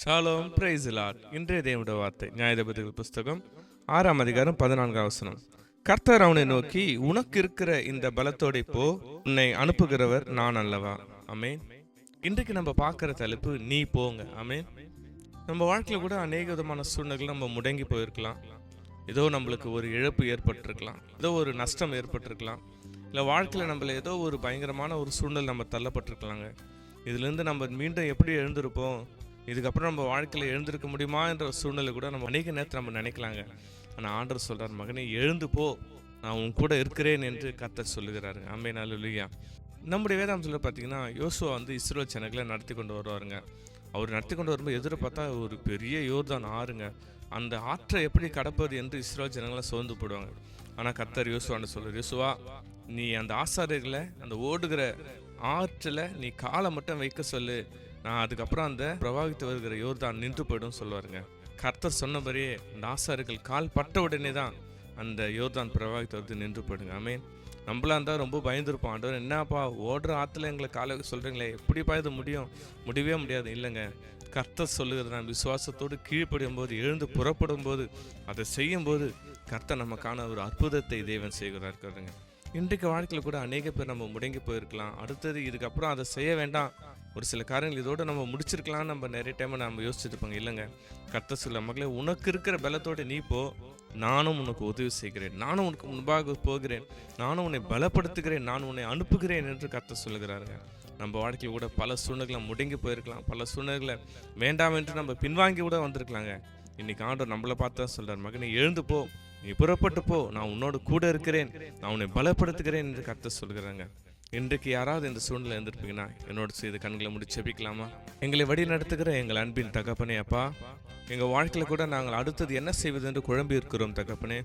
Shalom price Lord. இன்றைய தேவனுடைய வார்த்தை நியாயாதிபதிகள் புஸ்தகம் 6ஆம் அதிகாரம் 14ஆம் வசனம். கர்த்தர் அவனை நோக்கி, உனக்கு இருக்கிற இந்த பலத்தோட போ, உன்னை அனுப்புகிறவர் நான் அல்லவா. ஆமென். இன்றைக்கு நம்ம பார்க்குற தலைப்பு நீ போங்க. ஆமென். நம்ம வாழ்க்கையில் கூட அநேக விதமான சூழ்நிலைகள் நம்ம முடங்கி போயிருக்கலாம். ஏதோ நம்மளுக்கு ஒரு இழப்பு ஏற்பட்டிருக்கலாம், ஏதோ ஒரு நஷ்டம் ஏற்பட்டிருக்கலாம், இல்லை வாழ்க்கையில் நம்மள ஏதோ ஒரு பயங்கரமான ஒரு சூழ்நிலை நம்ம தள்ளப்பட்டிருக்கலாங்க. இதுலேருந்து நம்ம மீண்டும் எப்படி எழுந்திருப்போம், இதுக்கப்புறம் நம்ம வாழ்க்கையில் எழுந்திருக்க முடியுமா என்ற சூழ்நிலை கூட நம்ம அநேக நேரத்தில் நம்ம நினைக்கலாங்க. ஆனால் ஆண்டவர் சொல்கிறார், மகனே எழுந்து போ, நான் உன் கூட இருக்கிறேன் என்று கர்த்தர் சொல்லுகிறாரு. ஆமென், அல்லேலூயா. நம்முடைய வேதாந்தத்தில் பார்த்தீங்கன்னா யோசுவா இஸ்ரவேல் ஜனங்களை நடத்தி கொண்டு வருவாருங்க. அவர் நடத்தி கொண்டு வரும்போது எதிர பார்த்தா ஒரு பெரிய யோர்தான் ஆறுங்க. அந்த ஆற்றை எப்படி கடப்பது என்று இஸ்ரவேல் ஜனங்களை சோர்ந்து போடுவாங்க. ஆனால் கர்த்தர் யோசுவான்னு சொல்லுவார், யோசுவா நீ அந்த ஆசாரியர்களை அந்த ஓடுகிற ஆற்றில் நீ காலை மட்டும் வைக்க சொல்லு, நான் அதுக்கப்புறம் அந்த பிரவாகித்து வருகிற யோர்தான் நின்று போய்டும் சொல்லுவாருங்க. கர்த்தர் சொன்னபடியே அந்த ஆசாரியர்கள் கால் பட்ட உடனே தான் அந்த யோர்தான் பிரவாகித்து வருது நின்று போயிடுங்க. ஆமென். நம்மளா இருந்தால் ரொம்ப பயந்துருப்போம், ஆண்டவர் என்னப்பா ஓடுற ஆற்றுல எங்களை காலை சொல்கிறீங்களே, எப்படிப்பா இது முடியவே முடியாது. இல்லைங்க, கர்த்தர் சொல்லுகிறது நான் விசுவாசத்தோடு கீழ்ப்படும் போது, எழுந்து புறப்படும் போது, அதை செய்யும் போது கர்த்தர் நமக்கான ஒரு அற்புதத்தை தேவன் செய்கிறாருங்க. இன்றைக்கு வாழ்க்கையில் கூட அநேக பேர் நம்ம முடங்கி போயிருக்கலாம். அடுத்தது இதுக்கப்புறம் அதை செய்ய வேண்டாம், ஒரு சில காரியங்கள் இதோடு நம்ம முடிச்சிருக்கலாம்னு நம்ம நிறைய டைம் நம்ம யோசிச்சுருப்பாங்க. இல்லைங்க, கர்த்தர் சொல்ல, மகளே உனக்கு இருக்கிற பலத்தோடு நீ போ, நானும் உனக்கு உதவி செய்கிறேன், நானும் உனக்கு முன்பாக போகிறேன், நானும் உன்னை பலப்படுத்துகிறேன், நான் உன்னை அனுப்புகிறேன் என்று கர்த்தர் சொல்லுகிறாருங்க. நம்ம வாழ்க்கையில் கூட பல சூழ்நிலை முடங்கி போயிருக்கலாம், பல சூழ்நிலைகளை வேண்டாம் என்று நம்ம பின்வாங்கி கூட வந்திருக்கலாங்க. இன்னைக்கு ஆண்டவர் நம்மளை பார்த்து தான் சொல்கிறார், மகனை எழுந்து போ, நீ புறப்பட்டு போ, நான் உன்னோடு கூட இருக்கிறேன், நான் உன்னை பலப்படுத்துகிறேன் என்று கர்த்தர் சொல்கிறாங்க. இன்றைக்கு யாராவது இந்த சூழ்நிலை இருந்திருப்பீங்கன்னா என்னோட செய்து கண்களை முடிச்சு ஜெபிக்கலாமா? எங்களை வழி நடத்துகிற எங்கள் அன்பின் தகப்பனே, அப்பா, எங்கள் வாழ்க்கையில் கூட நாங்கள் அடுத்தது என்ன செய்வது என்று குழம்பி இருக்கிறோம் தகப்பனே.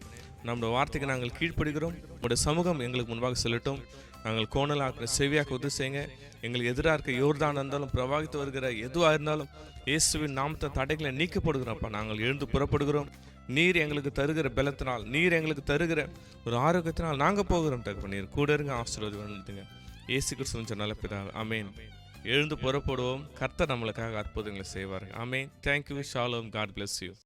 நம்முடைய வார்த்தைக்கு நாங்கள் கீழ்ப்படுகிறோம். உங்களுடைய சமூகம் எங்களுக்கு முன்பாக சொல்லட்டும். நாங்கள் கோணலாக செவியாக உதவி செய்யுங்க. எங்களுக்கு எதிராக இருக்க யோர்தான் இருந்தாலும் பிரவாகித்து வருகிற எதுவாக இருந்தாலும் இயேசுவின் நாமத்தை தடைகளை நீக்கப்படுகிறோம்ப்பா. நாங்கள் எழுந்து புறப்படுகிறோம். நீர் எங்களுக்கு தருகிற பலத்தினால், நீர் எங்களுக்கு தருகிற ஒரு ஆரோக்கியத்தினால் நாங்கள் போகிறோம் தகப்பனே. நீர் கூட இருங்க, ஆசீர்வாதம். இயேசு கிறிஸ்துவின் நல்ல பிதாவே, ஆமென். எழுந்து புறப்படுவோம். கர்த்தர் நம்மளுக்காக அற்புதங்களை செய்வார்கள். ஆமென். Thank you. Shalom. God bless you.